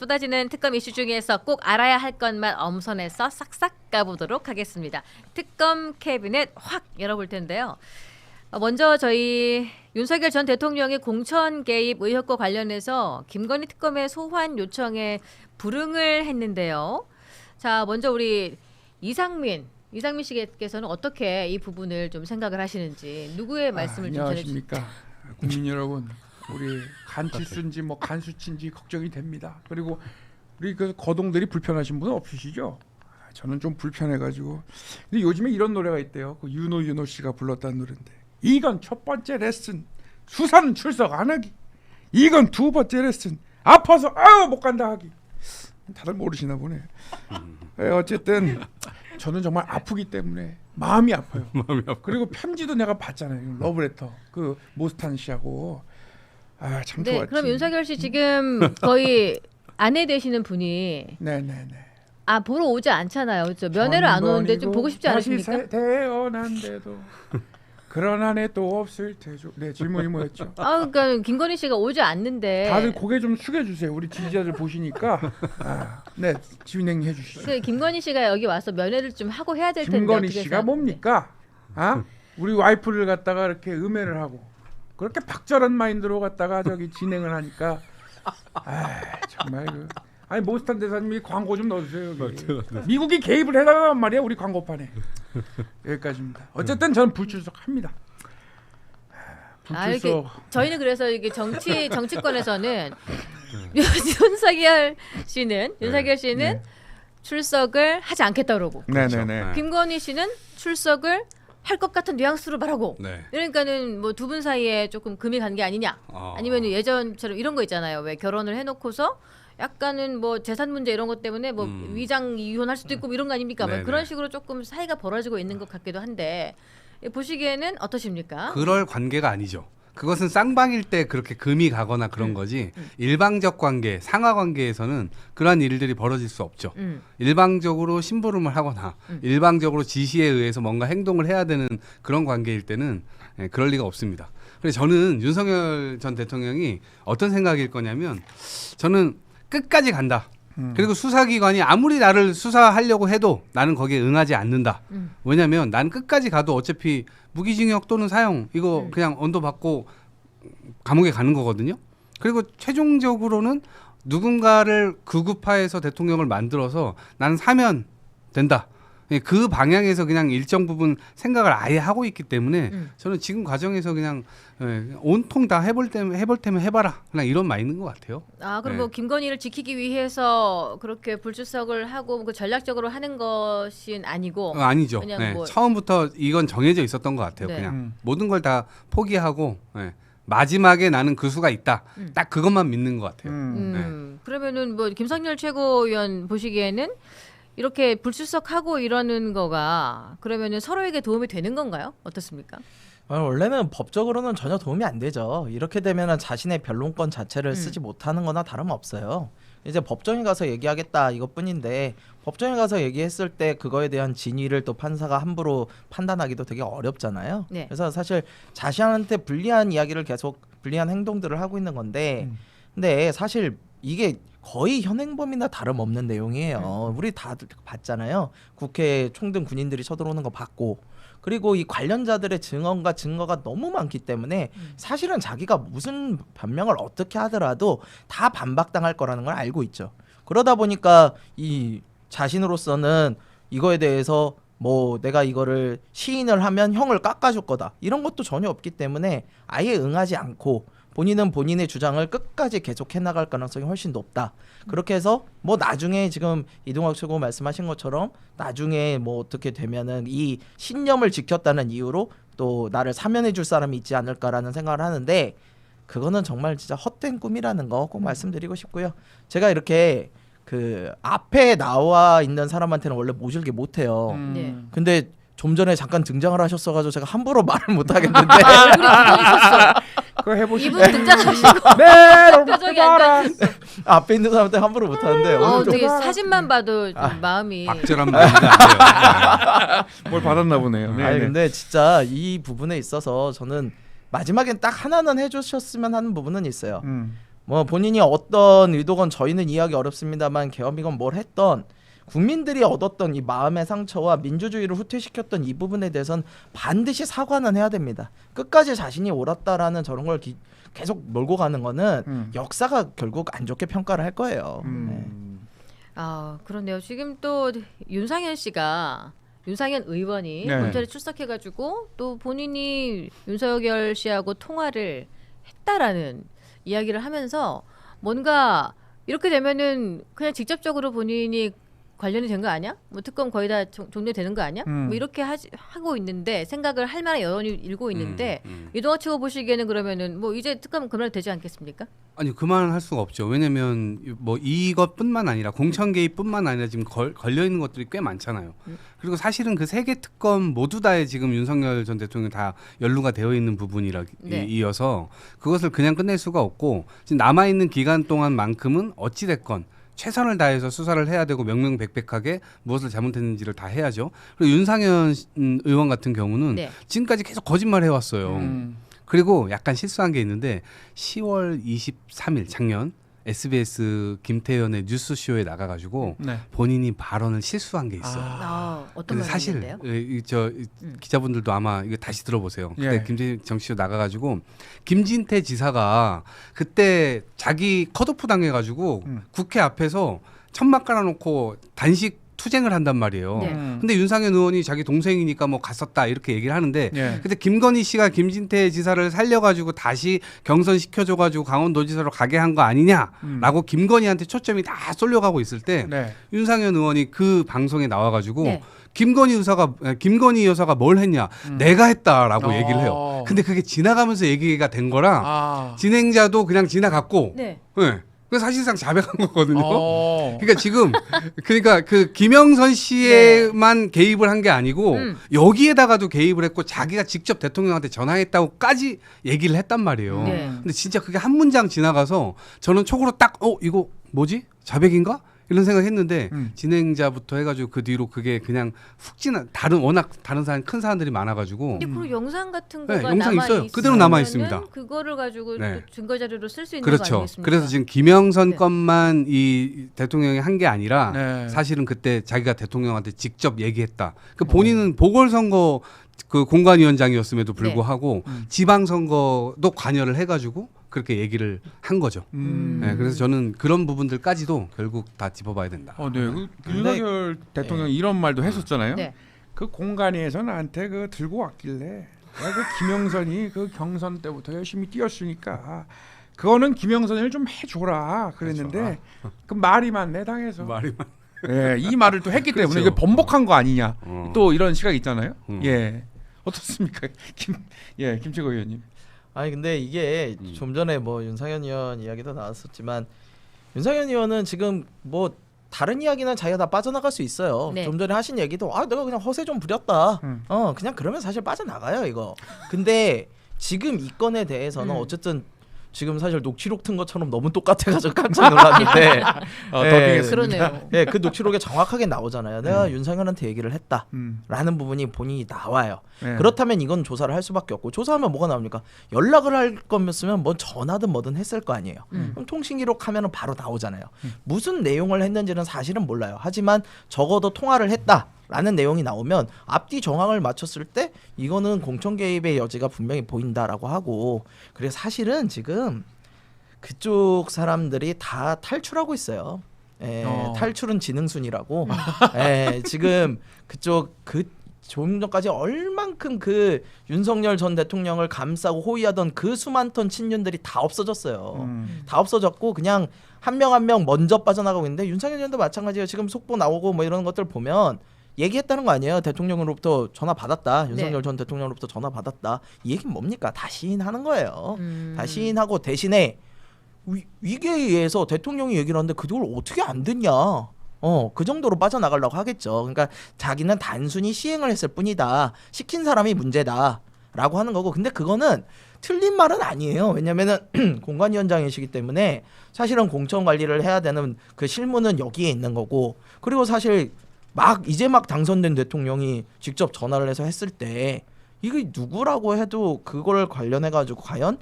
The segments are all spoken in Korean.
쏟아지는 특검 이슈 중에서 꼭 알아야 할 것만 엄선해서 싹싹 까보도록 하겠습니다. 특검 캐비넷 확 열어볼 텐데요. 먼저 저희 윤석열 전 대통령의 공천 개입 의혹과 관련해서 김건희 특검의 소환 요청에 불응을 했는데요. 자, 먼저 우리 이상민 씨께서는 어떻게 이 부분을 좀 생각을 하시는지 누구의 말씀을 좀 전해주세요. 안녕하십니까 국민 여러분. 우리 간치수인지 뭐 간수치인지 걱정이 됩니다. 그리고 우리 그 거동들이 불편하신 분은 없으시죠? 저는 좀 불편해가지고. 근데 요즘에 이런 노래가 있대요. 그 윤호 씨가 불렀다는 노래인데, 이건 첫 번째 레슨, 수사는 출석 안 하기. 이건 두 번째 레슨, 아파서 못 간다 하기. 다들 모르시나 보네. 어쨌든 저는 정말 아프기 때문에 마음이 아파요. 그리고 편지도 내가 받잖아요. 러브레터 그 모스탄 씨하고. 참 네, 좋았지. 그럼 윤석열 씨 지금 거의 아내 되시는 분이 네네네. 보러 오지 않잖아요. 그렇죠? 면회를 안 오는데 좀 보고 싶지 않으십니까? 다시 태어난데도 그런 아내 또 없을 테죠. 네, 질문이 뭐였죠? 그러니까 김건희 씨가 오지 않는데 다들 고개 좀 숙여주세요. 우리 지지자들 보시니까. 네, 진행해 주시죠. 김건희 씨가 여기 와서 면회를 좀 하고 해야 될 텐데 김건희 어떻게 씨가 생각하세요? 뭡니까? 우리 와이프를 갖다가 이렇게 음해를 하고 그렇게 박절한 마인드로 갖다가 저기 진행을 하니까 정말 아니 모스탄 대사님이 광고 좀 넣어주세요. 여기. 미국이 개입을 해달란 말이야 우리 광고판에. 여기까지입니다. 어쨌든 저는 불출석합니다. 불출석. 저희는 그래서 이게 정치권에서는 윤석열 씨는 네. 출석을 하지 않겠다 그러고 네네네. 김건희 씨는 출석을 할 것 같은 뉘앙스로 말하고. 네. 그러니까는 뭐 두 분 사이에 조금 금이 간 게 아니냐. 아니면 예전처럼 이런 거 있잖아요. 왜 결혼을 해놓고서 약간은 뭐 재산 문제 이런 것 때문에 뭐 위장 이혼할 수도 있고 이런 거 아닙니까? 뭐 그런 식으로 조금 사이가 벌어지고 있는 것 같기도 한데 보시기에는 어떠십니까? 그럴 관계가 아니죠. 그것은 쌍방일 때 그렇게 금이 가거나 그런 거지 일방적 관계, 상하 관계에서는 그러한 일들이 벌어질 수 없죠. 일방적으로 심부름을 하거나 일방적으로 지시에 의해서 뭔가 행동을 해야 되는 그런 관계일 때는 그럴 리가 없습니다. 그래서 저는 윤석열 전 대통령이 어떤 생각일 거냐면 저는 끝까지 간다. 그리고 수사기관이 아무리 나를 수사하려고 해도 나는 거기에 응하지 않는다. 왜냐하면 난 끝까지 가도 어차피 무기징역 또는 사형 이거 그냥 언도받고 감옥에 가는 거거든요. 그리고 최종적으로는 누군가를 극우파에서 대통령을 만들어서 나는 사면 된다. 그 방향에서 그냥 일정 부분 생각을 아예 하고 있기 때문에 저는 지금 과정에서 그냥 온통 다 해볼 테면 해봐라. 그냥 이런 마인드인 것 같아요. 그럼 뭐 김건희를 지키기 위해서 그렇게 불출석을 하고 그 전략적으로 하는 것은 아니고 아니죠. 그냥 뭐 처음부터 이건 정해져 있었던 것 같아요. 네. 그냥 모든 걸 다 포기하고 마지막에 나는 그 수가 있다. 딱 그것만 믿는 것 같아요. 그러면은 뭐 김성렬 최고위원 보시기에는 이렇게 불출석하고 이러는 거가 그러면은 서로에게 도움이 되는 건가요? 어떻습니까? 원래는 법적으로는 전혀 도움이 안 되죠. 이렇게 되면은 자신의 변론권 자체를 쓰지 못하는 거나 다름없어요. 이제 법정에 가서 얘기하겠다 이것뿐인데 법정에 가서 얘기했을 때 그거에 대한 진위를 또 판사가 함부로 판단하기도 되게 어렵잖아요. 네. 그래서 사실 자신한테 불리한 이야기를 계속 불리한 행동들을 하고 있는 건데 근데 사실 이게 거의 현행범이나 다름없는 내용이에요. 우리 다 봤잖아요. 국회 총등 군인들이 쳐들어오는 거 봤고 그리고 이 관련자들의 증언과 증거가 너무 많기 때문에 사실은 자기가 무슨 변명을 어떻게 하더라도 다 반박당할 거라는 걸 알고 있죠. 그러다 보니까 이 자신으로서는 이거에 대해서 뭐 내가 이거를 시인을 하면 형을 깎아줄 거다 이런 것도 전혀 없기 때문에 아예 응하지 않고 본인은 본인의 주장을 끝까지 계속 해나갈 가능성이 훨씬 높다. 그렇게 해서 뭐 나중에 지금 이동학 최고 말씀하신 것처럼 나중에 뭐 어떻게 되면은 이 신념을 지켰다는 이유로 또 나를 사면해 줄 사람이 있지 않을까라는 생각을 하는데 그거는 정말 진짜 헛된 꿈이라는 거 꼭 말씀드리고 싶고요. 제가 이렇게 그 앞에 나와 있는 사람한테는 원래 모질게 못해요. 네. 근데 좀 전에 잠깐 등장을 하셨어가지고 제가 함부로 말을 못 하겠는데 얼굴이 굳어지셨어. 그거 해보시죠. 이분 등장하시고 네, 표정이 안 좋아졌어. 앞에 있는 사람한테 함부로 못 하는데 오늘 좀 되게 사진만 봐도 좀 마음이 박절한 마인드가 안 돼요. 뭘 받았나 보네요. 네, 아니 네. 근데 진짜 이 부분에 있어서 저는 마지막엔 딱 하나는 해주셨으면 하는 부분은 있어요. 뭐 본인이 어떤 의도건 저희는 이해하기 어렵습니다만 계엄이건 뭘 했던 국민들이 얻었던 이 마음의 상처와 민주주의를 후퇴시켰던 이 부분에 대해서는 반드시 사과는 해야 됩니다. 끝까지 자신이 옳았다라는 저런 걸 계속 몰고 가는 거는 역사가 결국 안 좋게 평가를 할 거예요. 네. 아 그렇네요. 지금 또 윤상현 의원이 네. 본전에 출석해가지고 또 본인이 윤석열 씨하고 통화를 했다라는 이야기를 하면서 뭔가 이렇게 되면은 그냥 직접적으로 본인이 관련이 된 거 아니야? 뭐 특검 거의 다 종료되는 거 아니야? 뭐 이렇게 하고 있는데 생각을 할 만한 여론이 일고 있는데 이동화 치고 보시기에는 그러면은 뭐 이제 특검 그만 되지 않겠습니까? 아니 그만할 수가 없죠. 왜냐면 뭐 이것뿐만 아니라 공천 개입뿐만 아니라 지금 걸려 있는 것들이 꽤 많잖아요. 그리고 사실은 그 세 개 특검 모두 다에 지금 윤석열 전 대통령 다 연루가 되어 있는 부분이라 네. 이어서 그것을 그냥 끝낼 수가 없고 지금 남아 있는 기간 동안만큼은 어찌 됐건 최선을 다해서 수사를 해야 되고 명명백백하게 무엇을 잘못했는지를 다 해야죠. 그리고 윤상현 의원 같은 경우는 네. 지금까지 계속 거짓말 해왔어요. 그리고 약간 실수한 게 있는데 10월 23일 작년 SBS 김태현의 뉴스쇼에 나가가지고 네. 본인이 발언을 실수한 게 있어요. 어떤 근데 사실 말인데요? 기자분들도 아마 이거 다시 들어보세요. 그때 예. 김재정 씨도 나가가지고 김진태 지사가 그때 자기 컷오프 당해가지고 국회 앞에서 천막 깔아놓고 단식 투쟁을 한단 말이에요. 네. 근데 윤상현 의원이 자기 동생이니까 뭐 갔었다 이렇게 얘기를 하는데 예. 그때 김건희 씨가 김진태 지사를 살려가지고 다시 경선시켜줘가지고 강원도지사로 가게 한 거 아니냐라고 김건희한테 초점이 다 쏠려가고 있을 때 네. 윤상현 의원이 그 방송에 나와가지고 네. 김건희 여사가 뭘 했냐 내가 했다라고 얘기를 해요. 어. 근데 그게 지나가면서 얘기가 된 거라 아. 진행자도 그냥 지나갔고 네. 네. 그 사실상 자백한 거거든요. 어. 그러니까 지금 그 김영선 씨에만 개입을 한 게 아니고 여기에다가도 개입을 했고 자기가 직접 대통령한테 전화했다고까지 얘기를 했단 말이에요. 네. 근데 진짜 그게 한 문장 지나가서 저는 촉으로 딱 이거 뭐지? 자백인가? 이런 생각했는데 진행자부터 해가지고 그 뒤로 그게 그냥 훅 워낙 다른 사람 큰 사람들이 많아가지고 근데 그 영상 같은 네, 거가 영상 남아 있어요. 그대로 남아 있습니다. 그거를 가지고 네. 또 증거 자료로 쓸 수 있는 거 그렇죠. 아니겠습니까? 그래서 지금 김영선 네. 건만 이 대통령이 한 게 아니라 네. 사실은 그때 자기가 대통령한테 직접 얘기했다. 그 본인은 보궐선거 그 공관위원장이었음에도 불구하고 지방선거도 관여를 해가지고 그렇게 얘기를 한 거죠. 네, 그래서 저는 그런 부분들까지도 결국 다 짚어봐야 된다. 네. 그 윤석열 대통령이 이런 말도 했었잖아요. 네. 그 공간에서 나한테 그 들고 왔길래 내가 그 김영선이 그 경선 때부터 열심히 뛰었으니까 그거는 김영선을 좀 해줘라 그랬는데 그 말이 많네 당해서. 말이만. 예, 이 말을 또 했기 때문에 그렇죠. 이게 번복한 거 아니냐. 어. 또 이런 시각이 있잖아요. 음. 예, 어떻습니까, 김치고 의원님. 아니 근데 이게 좀 전에 뭐 윤상현 의원 이야기도 나왔었지만 윤상현 의원은 지금 뭐 다른 이야기는 자기가 다 빠져나갈 수 있어요. 네. 좀 전에 하신 얘기도 내가 그냥 허세 좀 부렸다. 그냥 그러면 사실 빠져나가요 이거. 근데 지금 이 건에 대해서는 어쨌든 지금 사실 녹취록 튼 것처럼 너무 똑같아가지고 깜짝 놀랐는데 더빙했습니다. 그러네요. 예, 그 녹취록에 정확하게 나오잖아요. 내가 윤상현한테 얘기를 했다라는 부분이 본인이 나와요. 네. 그렇다면 이건 조사를 할 수밖에 없고 조사하면 뭐가 나옵니까? 연락을 할 거였으면 뭐 전화든 뭐든 했을 거 아니에요. 그럼 통신 기록하면은 바로 나오잖아요. 무슨 내용을 했는지는 사실은 몰라요. 하지만 적어도 통화를 했다라는 내용이 나오면 앞뒤 정황을 맞췄을 때 이거는 공천 개입의 여지가 분명히 보인다라고 하고 그래서 사실은 지금 그쪽 사람들이 다 탈출하고 있어요. 탈출은 지능순이라고. 지금 그쪽 조금 전까지 얼만큼 그 윤석열 전 대통령을 감싸고 호위하던 그 수만 톤 친윤들이 다 없어졌어요. 다 없어졌고 그냥 한 명 한 명 먼저 빠져나가고 있는데 윤상현 의원도 마찬가지예요. 지금 속보 나오고 뭐 이런 것들 보면 얘기했다는 거 아니에요. 대통령으로부터 전화 받았다. 윤석열 전 대통령으로부터 전화 받았다. 이 얘기는 뭡니까? 다 시인하는 거예요. 다 시인하고 대신에 위계에서 대통령이 얘기를 하는데 그걸 어떻게 안 듣냐. 그 정도로 빠져나가려고 하겠죠. 그러니까 자기는 단순히 시행을 했을 뿐이다. 시킨 사람이 문제다. 라고 하는 거고. 근데 그거는 틀린 말은 아니에요. 왜냐면은 공관위원장이시기 때문에 사실은 공천 관리를 해야 되는 그 실무는 여기에 있는 거고. 그리고 사실 이제 막 당선된 대통령이 직접 전화를 해서 했을 때 이게 누구라고 해도 그걸 관련해 가지고 과연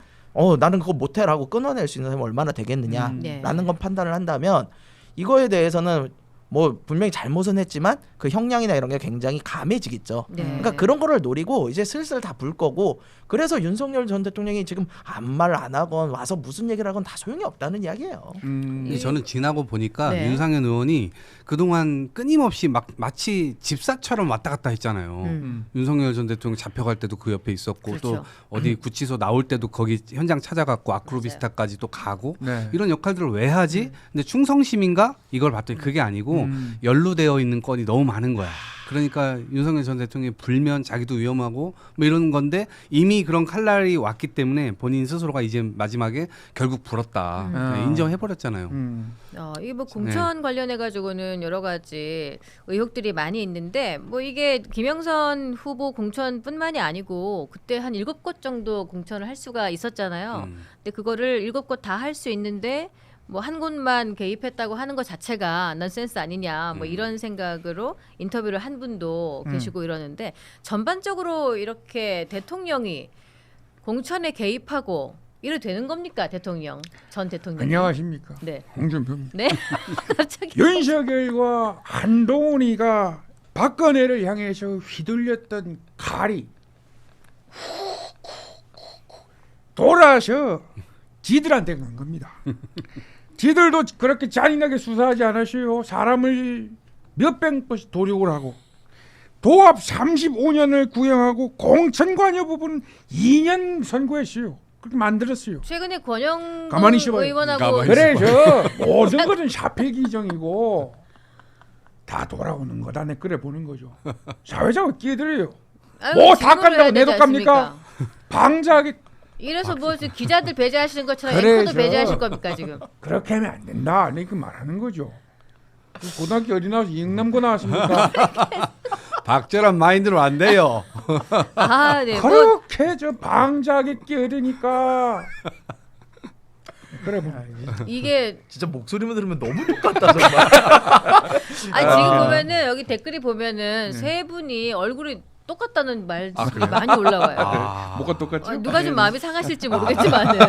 나는 그거 못해라고 끊어낼 수 있는 사람이 얼마나 되겠느냐라는 네. 건 판단을 한다면 이거에 대해서는 뭐 분명히 잘못은 했지만 그 형량이나 이런 게 굉장히 감해지겠죠. 네. 그러니까 그런 거를 노리고 이제 슬슬 다 불 거고 그래서 윤석열 전 대통령이 지금 아무 말 안 하건 와서 무슨 얘기를 하건 다 소용이 없다는 이야기예요. 근데 저는 지나고 보니까 네. 윤상현 의원이 그동안 끊임없이 마치 집사처럼 왔다 갔다 했잖아요. 윤석열 전 대통령 잡혀갈 때도 그 옆에 있었고 그렇죠. 또 어디 구치소 나올 때도 거기 현장 찾아갔고 아크로비스타까지 또 가고 네. 이런 역할들을 왜 하지? 근데 충성심인가? 이걸 봤더니 그게 아니고 연루되어 있는 건이 너무 많은 거야. 그러니까 윤석열 전 대통령이 불면 자기도 위험하고 뭐 이런 건데 이미 그런 칼날이 왔기 때문에 본인 스스로가 이제 마지막에 결국 불었다. 네, 인정해버렸잖아요. 이게 뭐 공천 관련해 가지고는 여러 가지 의혹들이 많이 있는데 뭐 이게 김영선 후보 공천뿐만이 아니고 그때 한 7곳 정도 공천을 할 수가 있었잖아요. 근데 그거를 7곳 다 할 수 있는데 뭐 한 곳만 개입했다고 하는 것 자체가 넌센스 아니냐 뭐 이런 생각으로 인터뷰를 한 분도 계시고 이러는데 전반적으로 이렇게 대통령이 공천에 개입하고 이래 되는 겁니까 대통령 전 대통령? 안녕하십니까. 네. 홍준표입니다. 네. 갑자기. 윤석열과 한동훈이가 박근혜를 향해서 휘둘렸던 칼이 돌아서 지들한테 간 겁니다. 지들도 그렇게 잔인하게 수사하지 않았어요. 사람을 몇백 번씩 도륙을 하고 도합 35년을 구형하고 공천관여 부분 2년 선고했어요. 그렇게 만들었어요. 최근에 권영근 가만히 있어봐요. 의원하고 가만히 그래서 모든 것은 사표 기정이고 다 돌아오는 거다. 내 그래 보는 거죠. 사회자가 끼어들어요. 아유, 뭐 다 질문을 해야 깐다고 되지 내도 깝니까? 않습니까? 방자하게 이래서 뭐 지금 기자들 배제하시는 것처럼 그래서. 앵커도 배제하실 겁니까 지금? 그렇게 하면 안 된다. 내 그 말하는 거죠. 고등학교 어디 나와서 영남고 나왔습니까? 박절한 마인드로 안 돼요. 아, 네. 뭐 그렇게 저 방자하게 끼어드니까 그래 뭐. 이게 진짜 목소리만 들으면 너무 똑같다 정말. 지금 보면은 여기 댓글이 보면은 세 분이 얼굴이 똑같다는 말들이 많이 올라와요. 뭐가 똑같죠? 누가 좀 마음이 상하실지 모르겠지만은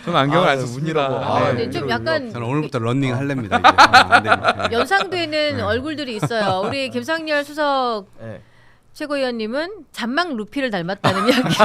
저는 안경을 안 아, 썼습니다. 아, 네. 네, 좀 약간 저는 오늘부터 러닝 할랍니다. 이제. 안 되니까. 연상되는 얼굴들이 있어요. 우리 김상열 수석 네. 최고위원님은 잔망 루피를 닮았다는 이야기.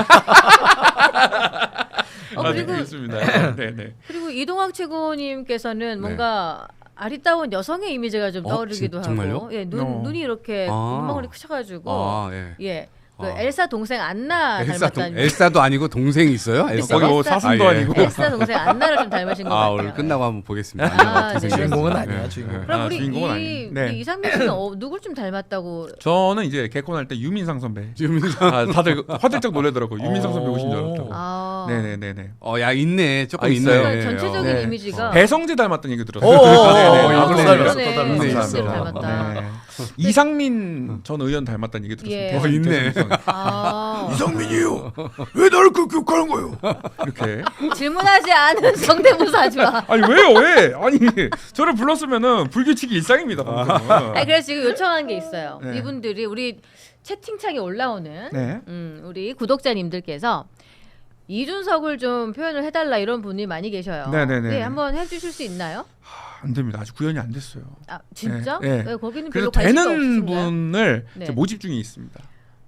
그리고 그렇습니다. 네네. 그리고 이동학 최고님께서는 뭔가 아리따운 여성의 이미지가 좀 떠오르기도 하고, 정말요? 예, 눈이 이렇게 눈망울이 크셔가지고, 예. 그 엘사 동생 안나 닮았다는. 엘사도 아니고 동생이 있어요? 엘사가? 거기 뭐 사슴도 아, 예. 아니고. 엘사 동생 안나를 좀 닮으신 것 같아요. 오늘 끝나고 한번 보겠습니다. 아, 네. 주인공은 네. 아니야 주인공. 그럼 우리 주인공은 이 아니에요. 네. 이상민 씨는 누굴 좀 닮았다고? 저는 이제 개콘할 때 유민상 선배. 유민상. 다들 화들짝 놀래더라고. 유민상 선배 오신 줄 알았다고. 아, 네네네네. 야 있네. 조금 있어요? 있네. 전체적인 네. 이미지가 배성재 닮았다는 얘기 들었어요. 또 네, 닮았어, 네. 또 닮았어. 네, 감사합니다. 닮았다. 네. 이상민 전 의원 닮았다는 얘기 들었어요. 예. 대선, 있네. 대선 아, 이상민이요. 왜 나를 그렇게 욕하는 거예요? 이렇게. 질문하지 않은 성대모사 하지 마. 아니 왜요? 왜? 아니 저를 불렀으면은 불규칙이 일상입니다. 방송은. 아니, 그래서 지금 요청한 게 있어요. 네. 이분들이 우리 채팅창에 올라오는 네. 우리 구독자님들께서 이준석을 좀 표현을 해달라 이런 분이 많이 계셔요. 네네네. 네, 한번 해주실 수 있나요? 안 됩니다. 아직 구현이 안 됐어요. 아 진짜? 네, 네. 왜 거기는 그래서 별로 관심이 되는 없으신가요? 분을 네. 이제 모집 중에 있습니다.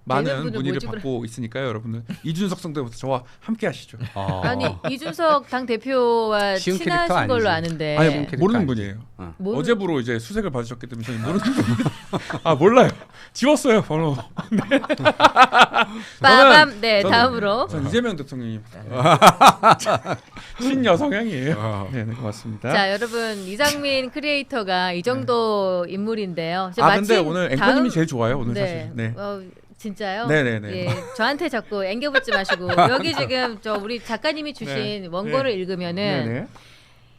되는 많은 분을 문의를 모집을- 받고 있으니까요, 여러분들. 이준석 성대부터 저와 함께 하시죠. 아니 이준석 당 대표와 쉬운 친하신 캐릭터 걸로 아니지. 아는데 아니 캐릭터 모르는 아니지. 분이에요. 모르는- 어제부로 이제 수색을 받으셨기 때문에 저희 모르는 분입니다. 아 몰라요. 지웠어요 번호. 빠밤. 네 저는- 다음으로 전 이재명 대통령이 친여성향이에요. 네, 고맙습니다. 자 여러분 이상민 크리에이터가 이 정도 인물인데요. 이제 근데 마침 오늘 앵커님이 다음- 제일 좋아요 오늘 네. 사실. 네. 진짜요? 네네네. 예, 저한테 자꾸 앵겨붙지 마시고 여기 지금 저 우리 작가님이 주신 네. 원고를 네. 읽으면은 네네.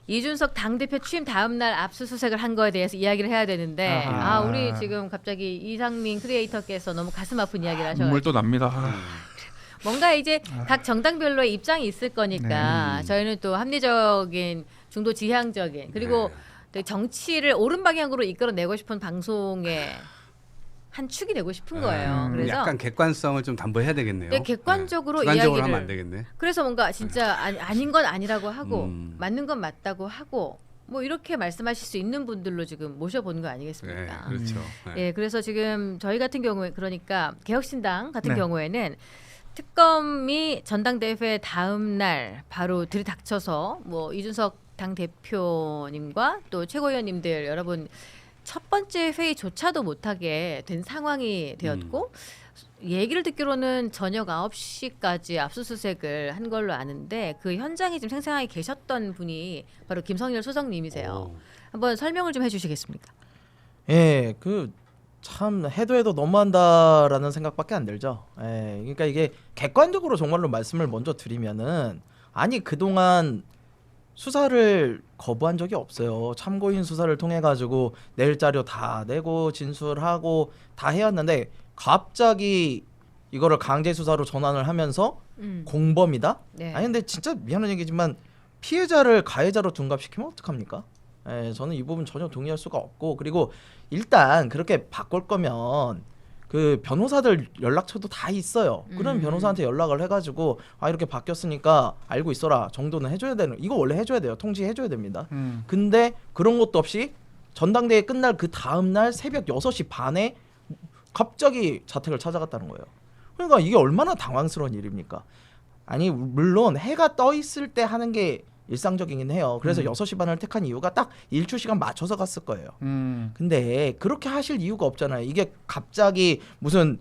이준석 당대표 취임 다음 날 압수수색을 한 거에 대해서 이야기를 해야 되는데 아하. 우리 지금 갑자기 이상민 크리에이터께서 너무 가슴 아픈 이야기를 하셔서 눈물 또 납니다. 뭔가 이제 각 정당별로의 입장이 있을 거니까 저희는 또 합리적인 중도 지향적인 그리고 또 정치를 옳은 방향으로 이끌어내고 싶은 방송에 한 축이 되고 싶은 거예요. 그래서 약간 객관성을 좀 담보해야 되겠네요. 네, 객관적으로 주관적으로 이야기를 하면 안 되겠네. 그래서 뭔가 진짜 아닌 건 아니라고 하고 맞는 건 맞다고 하고 뭐 이렇게 말씀하실 수 있는 분들로 지금 모셔보는 거 네, 아니겠습니까? 그렇죠. 네. 예, 그래서 지금 저희 같은 경우에 그러니까 개혁신당 같은 네. 경우에는 특검이 전당대회 다음 날 바로 들이닥쳐서 뭐 이준석 당 대표님과 또 최고위원님들 여러분 첫 번째 회의조차도 못하게 된 상황이 되었고 얘기를 듣기로는 저녁 9시까지 압수수색을 한 걸로 아는데 그 현장에 지금 생생하게 계셨던 분이 바로 김성열 소장님이세요. 오. 한번 설명을 좀 해주시겠습니까? 예, 그 참 해도 너무한다라는 생각밖에 안 들죠. 예, 그러니까 이게 객관적으로 정말로 말씀을 먼저 드리면은 아니 그동안 수사를 거부한 적이 없어요. 참고인 수사를 통해 가지고 낼 자료 다 내고 진술하고 다 해왔는데 갑자기 이거를 강제 수사로 전환을 하면서 공범이다? 네. 아니 근데 진짜 미안한 얘기지만 피해자를 가해자로 둔갑시키면 어떡합니까? 예, 저는 이 부분 전혀 동의할 수가 없고 그리고 일단 그렇게 바꿀 거면 그 변호사들 연락처도 다 있어요. 그런 변호사한테 연락을 해가지고 아 이렇게 바뀌었으니까 알고 있어라 정도는 해줘야 되는 이거 원래 해줘야 돼요. 통지해줘야 됩니다. 근데 그런 것도 없이 전당대회 끝날 그 다음 날 새벽 6시 반에 갑자기 자택을 찾아갔다는 거예요. 그러니까 이게 얼마나 당황스러운 일입니까? 아니 물론 해가 떠 있을 때 하는 게 일상적이긴 해요. 그래서 6시 반을 택한 이유가 딱 일출 시간 맞춰서 갔을 거예요. 근데 그렇게 하실 이유가 없잖아요. 이게 갑자기 무슨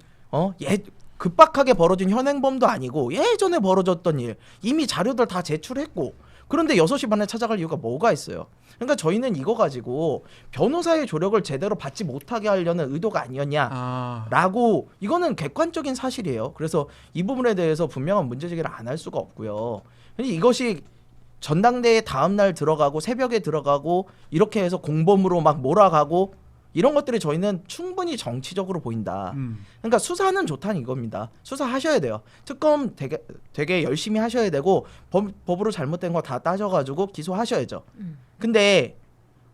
급박하게 벌어진 현행범도 아니고 예전에 벌어졌던 일 이미 자료들 다 제출했고 그런데 6시 반에 찾아갈 이유가 뭐가 있어요. 그러니까 저희는 이거 가지고 변호사의 조력을 제대로 받지 못하게 하려는 의도가 아니었냐라고 이거는 객관적인 사실이에요. 그래서 이 부분에 대해서 분명한 문제제기를 안 할 수가 없고요. 이것이 전당대회 다음 날 들어가고 새벽에 들어가고 이렇게 해서 공범으로 막 몰아가고 이런 것들이 저희는 충분히 정치적으로 보인다. 그러니까 수사는 좋다는 이겁니다. 수사하셔야 돼요. 특검 되게 열심히 하셔야 되고 법으로 잘못된 거 다 따져가지고 기소하셔야죠. 근데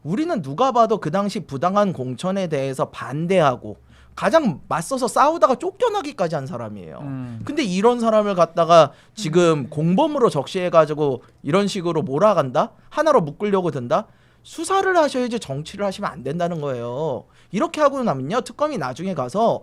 우리는 누가 봐도 그 당시 부당한 공천에 대해서 반대하고 가장 맞서서 싸우다가 쫓겨나기까지 한 사람이에요. 근데 이런 사람을 갖다가 지금 공범으로 적시해가지고 이런 식으로 몰아간다? 하나로 묶으려고 든다? 수사를 하셔야지 정치를 하시면 안 된다는 거예요. 이렇게 하고 나면요 특검이 나중에 가서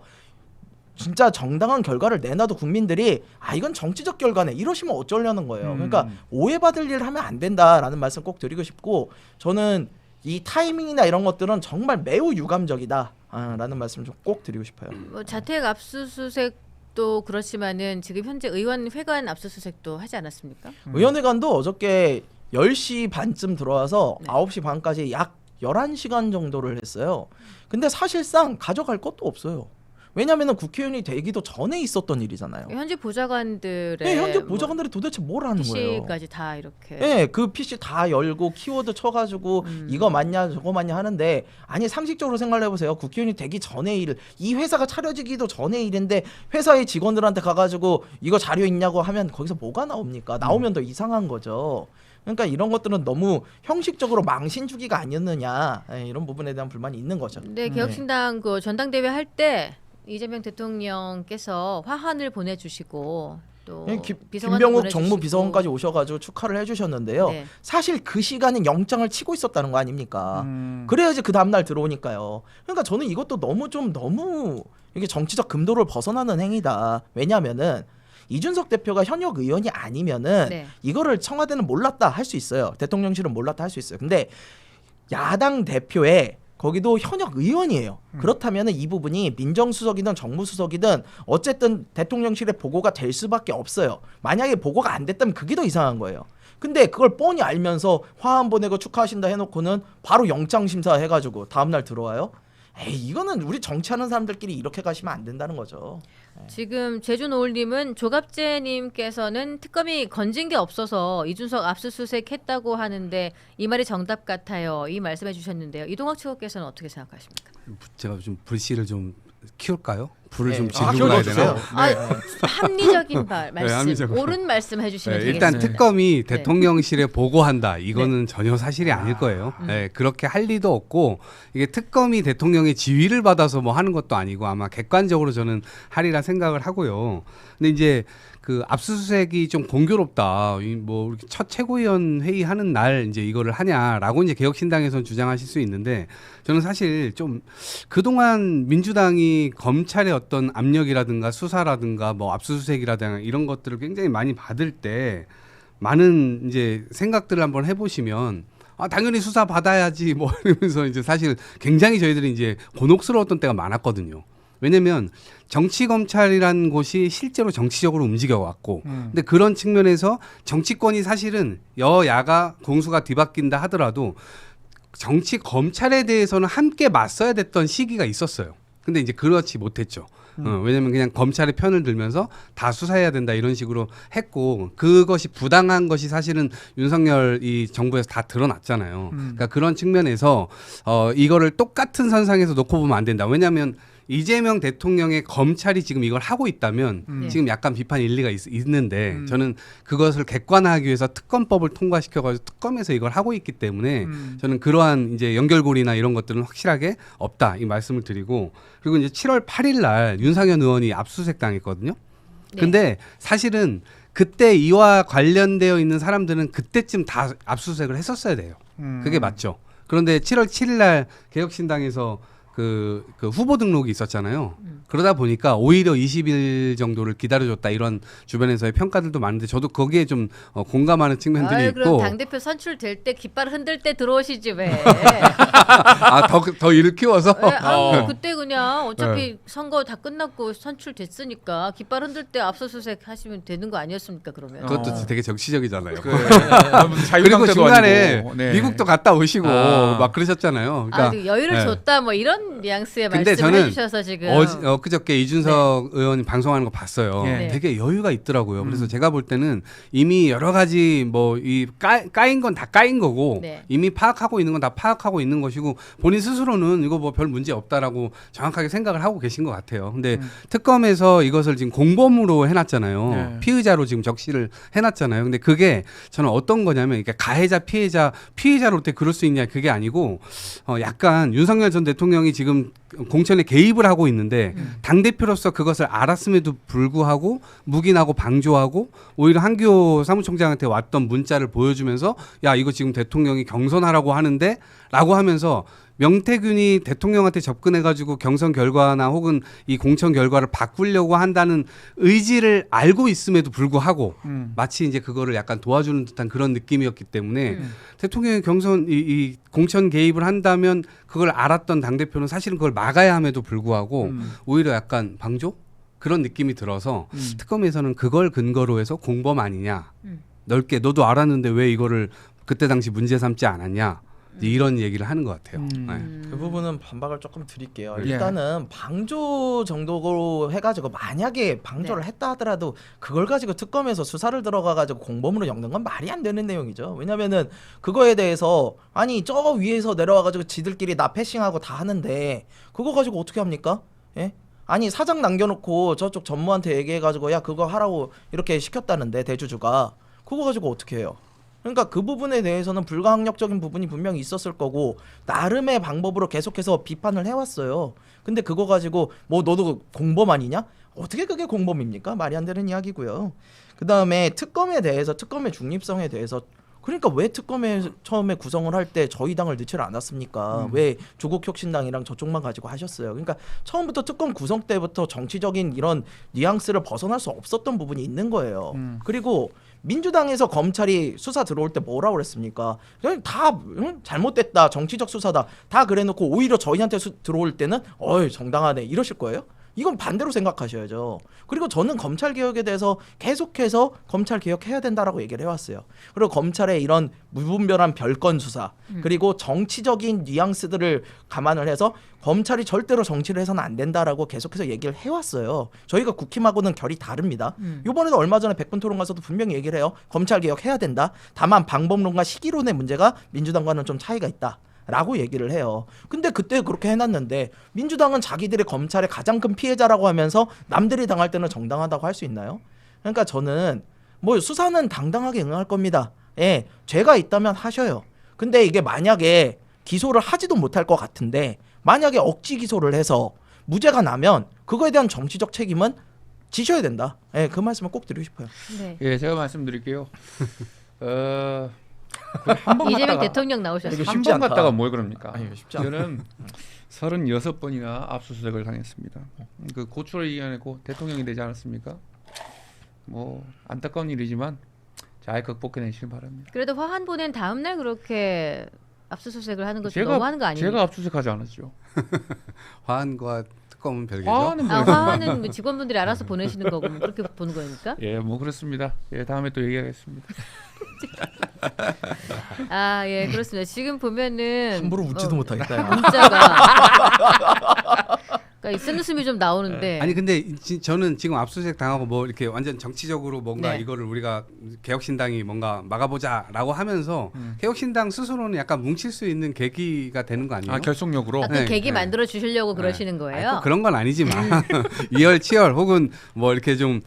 진짜 정당한 결과를 내놔도 국민들이 아 이건 정치적 결과네 이러시면 어쩌려는 거예요. 그러니까 오해받을 일을 하면 안 된다라는 말씀 꼭 드리고 싶고 저는 이 타이밍이나 이런 것들은 정말 매우 유감적이다 라는 말씀 좀 꼭 드리고 싶어요. 뭐 자택 압수수색도 그렇지만은 지금 현재 의원 회관 압수수색도 하지 않았습니까? 의원회관도 어저께 10시 반쯤 들어와서 네. 9시 반까지 약 11시간 정도를 했어요. 근데 사실상 가져갈 것도 없어요. 왜냐하면 국회의원이 되기도 전에 있었던 일이잖아요. 현재 보좌관들의 네, 현재 보좌관들이 도대체 뭘 하는 거예요? PC까지 다 이렇게 네, 그 PC 다 열고 키워드 쳐가지고 이거 맞냐 저거 맞냐 하는데 아니 상식적으로 생각을 해보세요. 국회의원이 되기 전의 일, 이 회사가 차려지기도 전의 일인데 회사의 직원들한테 가가지고 이거 자료 있냐고 하면 거기서 뭐가 나옵니까? 나오면 더 이상한 거죠. 그러니까 이런 것들은 너무 형식적으로 망신 주기가 아니었느냐 이런 부분에 대한 불만이 있는 거죠. 네, 개혁신당 그 전당대회 할 때 이재명 대통령께서 화환을 보내주시고 또 비서관도 김병욱 보내주시고. 정무 비서관까지 오셔가지고 축하를 해주셨는데요. 네. 사실 그 시간은 영장을 치고 있었다는 거 아닙니까? 그래야지 그 다음날 들어오니까요. 그러니까 저는 이것도 너무 이게 정치적 금도를 벗어나는 행위다. 왜냐하면은 이준석 대표가 현역 의원이 아니면은 네. 이거를 청와대는 몰랐다 할 수 있어요. 대통령실은 몰랐다 할 수 있어요. 근데 야당 대표에 거기도 현역 의원이에요. 그렇다면 이 부분이 민정수석이든 정무수석이든 어쨌든 대통령실에 보고가 될 수밖에 없어요. 만약에 보고가 안 됐다면 그게 더 이상한 거예요. 근데 그걸 뻔히 알면서 화환 보내고 축하하신다 해놓고는 바로 영장심사 해가지고 다음날 들어와요? 에이 이거는 우리 정치하는 사람들끼리 이렇게 가시면 안 된다는 거죠. 지금 제주노을님은 조갑재님께서는 특검이 건진 게 없어서 이준석 압수수색했다고 하는데 이 말이 정답 같아요. 이 말씀해 주셨는데요. 이동학 최고께서는 어떻게 생각하십니까? 제가 좀 불씨를 좀 키울까요? 불을 좀 네. 지르고 가야 켜줘주세요. 되나? 아, 네. 합리적인 말씀, 합리적으로. 옳은 말씀 해주시면 네, 되겠습니다. 일단 특검이 네. 대통령실에 보고한다. 이거는 전혀 사실이 아닐 거예요. 네, 그렇게 할 리도 없고 이게 특검이 대통령의 지휘를 받아서 뭐 하는 것도 아니고 아마 객관적으로 저는 하리라 생각을 하고요. 근데 이제 그 압수수색이 좀 공교롭다. 뭐 이렇게 첫 최고위원 회의 하는 날 이제 이거를 하냐라고 이제 개혁신당에서는 주장하실 수 있는데 저는 사실 좀 그동안 민주당이 검찰의 어떤 압력이라든가 수사라든가 뭐 압수수색이라든가 이런 것들을 굉장히 많이 받을 때 많은 이제 생각들을 한번 해보시면 아 당연히 수사 받아야지 뭐 이러면서 이제 사실 굉장히 저희들이 이제 곤혹스러웠던 때가 많았거든요. 왜냐면 정치 검찰이라는 곳이 실제로 정치적으로 움직여 왔고 근데 그런 측면에서 정치권이 사실은 여야가 공수가 뒤바뀐다 하더라도 정치 검찰에 대해서는 함께 맞서야 됐던 시기가 있었어요. 근데 이제 그렇지 못했죠. 왜냐면 그냥 검찰의 편을 들면서 다 수사해야 된다 이런 식으로 했고 그것이 부당한 것이 사실은 윤석열 이 정부에서 다 드러났잖아요. 그러니까 그런 측면에서 이거를 똑같은 선상에서 놓고 보면 안 된다. 왜냐하면 이재명 대통령의 검찰이 지금 이걸 하고 있다면 지금 약간 비판 일리가 있는데 저는 그것을 객관화하기 위해서 특검법을 통과시켜가지고 특검에서 이걸 하고 있기 때문에 저는 그러한 이제 연결고리나 이런 것들은 확실하게 없다 이 말씀을 드리고 그리고 이제 7월 8일 날 윤상현 의원이 압수수색 당했거든요. 네. 근데 사실은 그때 이와 관련되어 있는 사람들은 그때쯤 다 압수수색을 했었어야 돼요. 그게 맞죠. 그런데 7월 7일 날 개혁신당에서 그 후보 등록이 있었잖아요. 그러다 보니까 오히려 20일 정도를 기다려줬다 이런 주변에서의 평가들도 많은데 저도 거기에 좀 공감하는 측면들이 아유, 있고 그럼 당대표 선출될 때 깃발 흔들 때 들어오시지 왜. 더 일을 키워서 네, 아우, 그때 그냥 어차피 선거 다 끝났고 선출됐으니까 깃발 흔들 때 압수수색 하시면 되는 거 아니었습니까 그러면? 그것도 되게 정치적이잖아요. 그리고 그리고 중간에 미국도 갔다 오시고 아. 막 그러셨잖아요. 그러니까 아, 여유를 네. 줬다 뭐 이런 뉘앙스의 근데 말씀을 저는 해주셔서 지금 그저께 이준석 의원이 방송하는 거 봤어요. 네. 되게 여유가 있더라고요. 그래서 제가 볼 때는 이미 여러 가지 뭐 이 까인 건 다 까인 거고 네. 이미 파악하고 있는 건 다 파악하고 있는 것이고 본인 스스로는 이거 뭐 별 문제 없다라고 정확하게 생각을 하고 계신 것 같아요. 근데 특검에서 이것을 지금 공범으로 해놨잖아요. 네. 피의자로 지금 적시를 해놨잖아요. 근데 그게 저는 어떤 거냐면 이게 가해자 피해자로 어떻게 그럴 수 있냐 그게 아니고 약간 윤석열 전 대통령이 지금 공천에 개입을 하고 있는데 당대표로서 그것을 알았음에도 불구하고 묵인하고 방조하고 오히려 한기호 사무총장한테 왔던 문자를 보여주면서 야 이거 지금 대통령이 경선하라고 하는데 라고 하면서 명태균이 대통령한테 접근해가지고 경선 결과나 혹은 이 공천 결과를 바꾸려고 한다는 의지를 알고 있음에도 불구하고 마치 이제 그거를 약간 도와주는 듯한 그런 느낌이었기 때문에 대통령이 경선 이 공천 개입을 한다면 그걸 알았던 당대표는 사실은 그걸 막아야 함에도 불구하고 오히려 약간 방조? 그런 느낌이 들어서 특검에서는 그걸 근거로 해서 공범 아니냐 넓게 너도 알았는데 왜 이거를 그때 당시 문제 삼지 않았냐 이런 얘기를 하는 것 같아요. 네. 그 부분은 반박을 조금 드릴게요. 예. 일단은 방조 정도로 해가지고 만약에 방조를 했다 하더라도 그걸 가지고 특검에서 수사를 들어가가지고 공범으로 엮는 건 말이 안 되는 내용이죠. 왜냐면은 그거에 대해서 아니 저 위에서 내려와가지고 지들끼리 나 패싱하고 다 하는데 그거 가지고 어떻게 합니까? 예? 아니 사장 남겨놓고 저쪽 전무한테 얘기해가지고 야 그거 하라고 이렇게 시켰다는데 대주주가 그거 가지고 어떻게 해요? 그러니까 그 부분에 대해서는 불가항력적인 부분이 분명히 있었을 거고 나름의 방법으로 계속해서 비판을 해왔어요. 근데 그거 가지고 뭐 너도 공범 아니냐? 어떻게 그게 공범입니까? 말이 안 되는 이야기고요. 그 다음에 특검에 대해서 특검의 중립성에 대해서 그러니까 왜 특검에 처음에 구성을 할 때 저희 당을 넣지를 않았습니까? 왜 조국혁신당이랑 저쪽만 가지고 하셨어요? 그러니까 처음부터 특검 구성 때부터 정치적인 이런 뉘앙스를 벗어날 수 없었던 부분이 있는 거예요. 그리고 민주당에서 검찰이 수사 들어올 때 뭐라고 그랬습니까? 그냥 다 잘못됐다, 정치적 수사다 다 그래놓고 오히려 저희한테 들어올 때는 어이 정당하네 이러실 거예요? 이건 반대로 생각하셔야죠. 그리고 저는 검찰 개혁에 대해서 계속해서 검찰 개혁해야 된다라고 얘기를 해왔어요. 그리고 검찰의 이런 무분별한 별건 수사 그리고 정치적인 뉘앙스들을 감안을 해서 검찰이 절대로 정치를 해서는 안 된다라고 계속해서 얘기를 해왔어요. 저희가 국힘하고는 결이 다릅니다. 이번에도 얼마 전에 백분 토론 가서도 분명히 얘기를 해요. 검찰 개혁해야 된다. 다만 방법론과 시기론의 문제가 민주당과는 좀 차이가 있다. 라고 얘기를 해요. 근데 그때 그렇게 해놨는데 민주당은 자기들이 검찰의 가장 큰 피해자라고 하면서 남들이 당할 때는 정당하다고 할 수 있나요? 그러니까 저는 뭐 수사는 당당하게 응할 겁니다. 예, 죄가 있다면 하셔요. 근데 이게 만약에 기소를 하지도 못할 것 같은데 만약에 억지 기소를 해서 무죄가 나면 그거에 대한 정치적 책임은 지셔야 된다. 예, 그 말씀을 꼭 드리고 싶어요. 네. 예, 제가 말씀드릴게요. 한번 이재명 갔다가 대통령 나오셨어요. 이게 한 쉽지 번 않다. 갔다가 뭘 그럽니까? 아니, 쉽지 않다. 저는 36번이나 압수수색을 당했습니다. 그 고초를 이겨내고 대통령이 되지 않았습니까? 뭐 안타까운 일이지만 잘 극복해내시길 바랍니다. 그래도 화환 보낸 다음 날 그렇게 압수수색을 하는 것도 너무하는 거 아닙니까? 제가 압수수색하지 않았죠. 화환과 특검은 별개죠. 화환은 뭐 화환은 뭐 직원분들이 알아서 보내시는 거고 뭐 그렇게 보는 거니까. 예, 뭐 그렇습니다. 예, 다음에 또 얘기하겠습니다. 아, 예, 그렇습니다. 지금 보면은 함부로 웃지도 못하겠다. 야. 문자가 그러니까 쓴웃음이 좀 나오는데. 아니 근데 저는 지금 압수수색 당하고 뭐 이렇게 완전 정치적으로 뭔가 네. 이거를 우리가 개혁신당이 뭔가 막아보자라고 하면서 개혁신당 스스로는 약간 뭉칠 수 있는 계기가 되는 거 아니에요? 아, 결속력으로. 그 네, 계기 네. 만들어 주시려고 네. 그러시는 거예요. 아니, 꼭 그런 건 아니지만 이열치열 혹은 뭐 이렇게 좀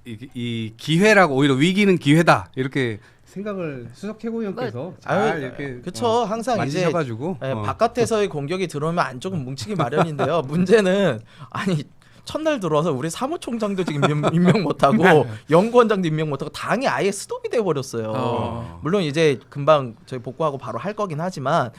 이 기회라고 오히려 위기는 기회다 이렇게 생각을 수석 최고위원께서 잘 아유, 이렇게 그쵸. 항상 이제 만지셔가지고 예, 바깥에서의 공격이 들어오면 안쪽은 뭉치기 마련인데요. 문제는 아니 첫날 들어와서 우리 사무총장도 지금 임명 못하고 연구원장도 임명 못하고 당이 아예 스톱이 돼버렸어요. 물론 이제 금방 저희 복구하고 바로 할 거긴 하지만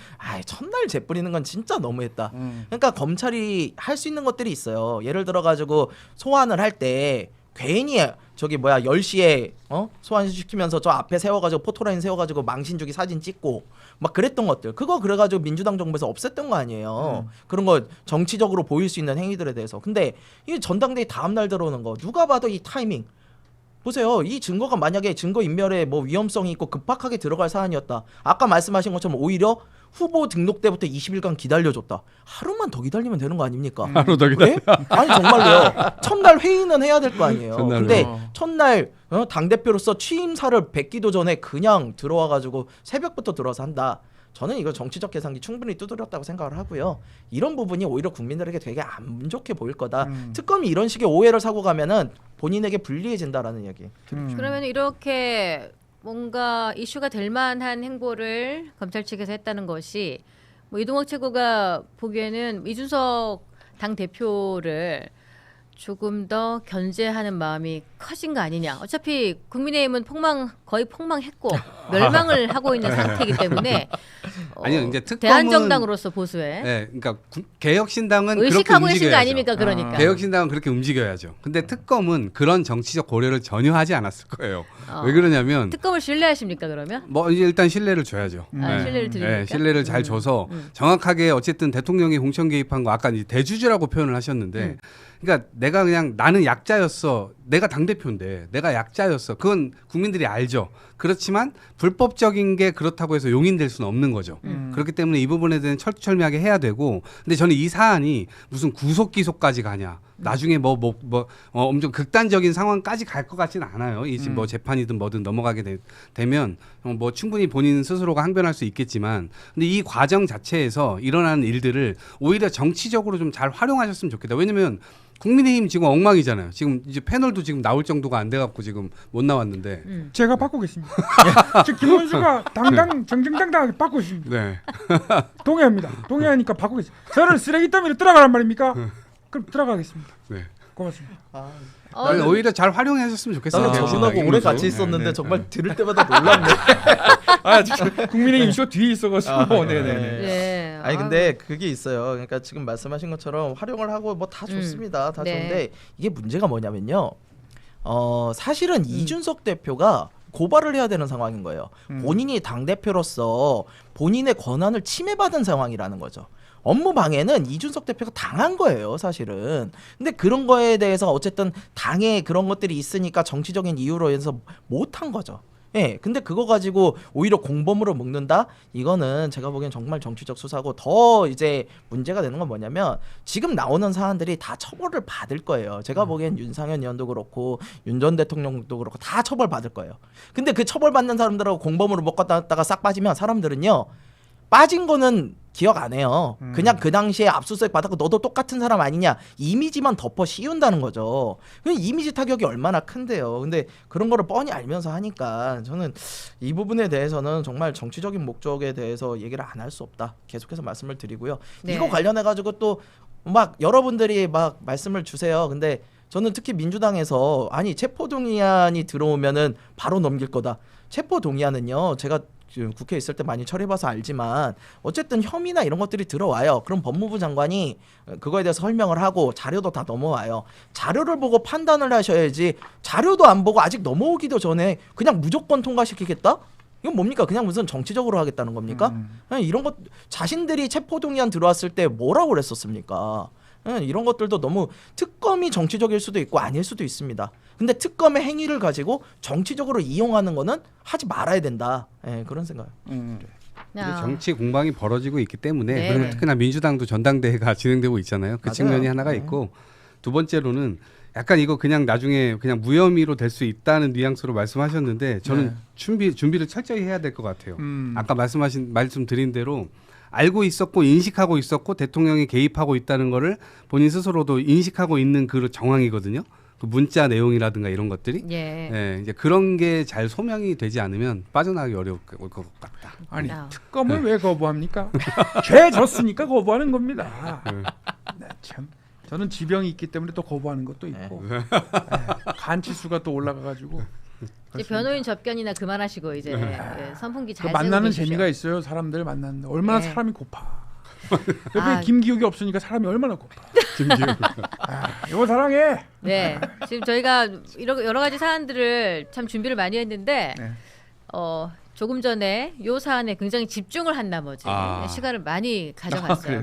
첫날 재뿌리는 건 진짜 너무했다. 그러니까 검찰이 할 수 있는 것들이 있어요. 예를 들어 가지고 소환을 할 때 괜히 저기 10시에 소환시키면서 저 앞에 세워가지고 포토라인 세워가지고 망신 주기 사진 찍고 막 그랬던 것들 그거 그래가지고 민주당 정부에서 없앴던 거 아니에요. 그런 거 정치적으로 보일 수 있는 행위들에 대해서. 근데 이 전당대회 다음 날 들어오는 거 누가 봐도 이 타이밍 보세요. 이 증거가 만약에 증거 인멸에 뭐 위험성이 있고 급박하게 들어갈 사안이었다. 아까 말씀하신 것처럼 오히려 후보 등록 때부터 20일간 기다려줬다. 하루만 더 기다리면 되는 거 아닙니까? 하루 더 왜? 아니 정말로요. 첫날 회의는 해야 될 거 아니에요. 첫날로. 근데 첫날 당대표로서 취임사를 뵙기도 전에 그냥 들어와가지고 새벽부터 들어와서 한다. 저는 이거 정치적 계산기 충분히 두드렸다고 생각을 하고요. 이런 부분이 오히려 국민들에게 되게 안 좋게 보일 거다. 특검이 이런 식의 오해를 사고 가면은 본인에게 불리해진다라는 얘기. 그러면 이렇게 뭔가 이슈가 될 만한 행보를 검찰 측에서 했다는 것이 뭐 이동학 최고가 보기에는 이준석 당 대표를 조금 더 견제하는 마음이 커진 거 아니냐. 어차피 국민의힘은 거의 폭망했고 멸망을 하고 있는 상태이기 때문에 아니요, 이제 특검은 대한정당으로서 보수에 네, 그러니까 개혁신당은 의식하고 그렇게 계신 움직여야죠. 거 아닙니까? 그러니까. 개혁신당은 그렇게 움직여야죠. 근데 특검은 그런 정치적 고려를 전혀 하지 않았을 거예요. 어. 왜 그러냐면 특검을 신뢰하십니까 그러면? 뭐 이제 일단 신뢰를 줘야죠. 신뢰를 드리니까? 네, 신뢰를 잘 줘서 정확하게 어쨌든 대통령이 공천 개입한 거 아까 이제 대주주라고 표현을 하셨는데 그러니까 내가 그냥 나는 약자였어. 내가 당대표인데 내가 약자였어. 그건 국민들이 알죠. 그렇지만 불법적인 게 그렇다고 해서 용인될 수는 없는 거죠. 그렇기 때문에 이 부분에 대해서 철두철미하게 해야 되고 근데 저는 이 사안이 무슨 구속 기소까지 가냐. 나중에 엄청 극단적인 상황까지 갈 것 같지는 않아요. 이 지금 뭐 재판이든 뭐든 넘어가게 되면 뭐 충분히 본인 스스로가 항변할 수 있겠지만 근데 이 과정 자체에서 일어나는 일들을 오히려 정치적으로 좀 잘 활용하셨으면 좋겠다. 왜냐면 국민의힘 지금 엉망이잖아요. 지금 이제 패널도 지금 나올 정도가 안 돼갖고 지금 못 나왔는데. 제가 바꾸겠습니다. 저 김원수가 정정당당하게 바꾸십니다. 네. 동의합니다. 동의하니까 바꾸겠습니다. 저를 쓰레기 더미로 들어가란 말입니까? 그럼 들어가겠습니다. 네. 고맙습니다. 아니, 오히려 잘 활용하셨으면 좋겠어요. 나는 저분하고 개혁신당이. 오래 같이 네, 있었는데 네, 정말 들을 때마다 놀랐네. 국민의힘 쇼 뒤에 있어가지고. 네네. 네. 아니 근데 그게 있어요. 그러니까 지금 말씀하신 것처럼 활용을 하고 뭐 다 좋습니다. 다 네. 좋은데 이게 문제가 뭐냐면요. 사실은 이준석 대표가 고발을 해야 되는 상황인 거예요. 본인이 당 대표로서 본인의 권한을 침해받은 상황이라는 거죠. 업무 방해는 이준석 대표가 당한 거예요, 사실은. 근데 그런 거에 대해서 어쨌든 당에 그런 것들이 있으니까 정치적인 이유로 해서 못한 거죠. 예, 근데 그거 가지고 오히려 공범으로 묶는다? 이거는 제가 보기엔 정말 정치적 수사고 더 이제 문제가 되는 건 뭐냐면 지금 나오는 사안들이 다 처벌을 받을 거예요. 제가 보기엔 윤상현 의원도 그렇고 윤 전 대통령도 그렇고 다 처벌 받을 거예요. 근데 그 처벌 받는 사람들하고 공범으로 묶었다가 싹 빠지면 사람들은요. 빠진 거는 기억 안 해요. 음. 그냥 그 당시에 압수수색 받았고 너도 똑같은 사람 아니냐 이미지만 덮어 씌운다는 거죠. 그 이미지 타격이 얼마나 큰데요. 근데 그런 거를 뻔히 알면서 하니까 저는 이 부분에 대해서는 정말 정치적인 목적에 대해서 얘기를 안 할 수 없다. 계속해서 말씀을 드리고요. 네. 이거 관련해 가지고 또 막 여러분들이 막 말씀을 주세요. 근데 저는 특히 민주당에서 아니 체포동의안이 들어오면은 바로 넘길 거다. 체포동의안은요. 제가 지금 국회에 있을 때 많이 처리해봐서 알지만 어쨌든 혐의나 이런 것들이 들어와요. 그럼 법무부 장관이 그거에 대해서 설명을 하고 자료도 다 넘어와요. 자료를 보고 판단을 하셔야지 자료도 안 보고 아직 넘어오기도 전에 그냥 무조건 통과시키겠다? 이건 뭡니까? 그냥 무슨 정치적으로 하겠다는 겁니까? 그냥 이런 것 자신들이 체포동의안 들어왔을 때 뭐라고 그랬었습니까? 이런 것들도 너무 특검이 정치적일 수도 있고 아닐 수도 있습니다. 근데 특검의 행위를 가지고 정치적으로 이용하는 거는 하지 말아야 된다. 그런 생각. 이게 정치 공방이 벌어지고 있기 때문에 네. 그리고 특히나 민주당도 전당대회가 진행되고 있잖아요. 그 맞아요. 측면이 하나가 네. 있고 두 번째로는 약간 이거 그냥 나중에 그냥 무혐의로 될 수 있다는 뉘앙스로 말씀하셨는데 저는 준비를 철저히 해야 될 것 같아요. 아까 말씀드린 대로 알고 있었고 인식하고 있었고 대통령이 개입하고 있다는 거를 본인 스스로도 인식하고 있는 그 정황이거든요. 그 문자 내용이라든가 이런 것들이 예. 이제 그런 게 잘 소명이 되지 않으면 빠져나가기 어려울 것 같다. 아니 야. 특검을 왜 거부합니까? 죄 졌으니까 거부하는 겁니다. 네, 참 저는 지병이 있기 때문에 또 거부하는 것도 있고 간치수가 또 올라가가지고 이제 변호인 접견이나 그만하시고 이제 예, 선풍기 그 잘 만나는 쐬고 재미가 계십시오. 있어요. 사람들 만나는데 얼마나 네. 사람이 고파. 옆에 아. 김기욱이 없으니까 사람이 얼마나 고파. 이거 사랑해. 네, 지금 저희가 여러 가지 사안들을 참 준비를 많이 했는데 네. 조금 전에 요 사안에 굉장히 집중을 한 나머지 아. 시간을 많이 가져갔어요.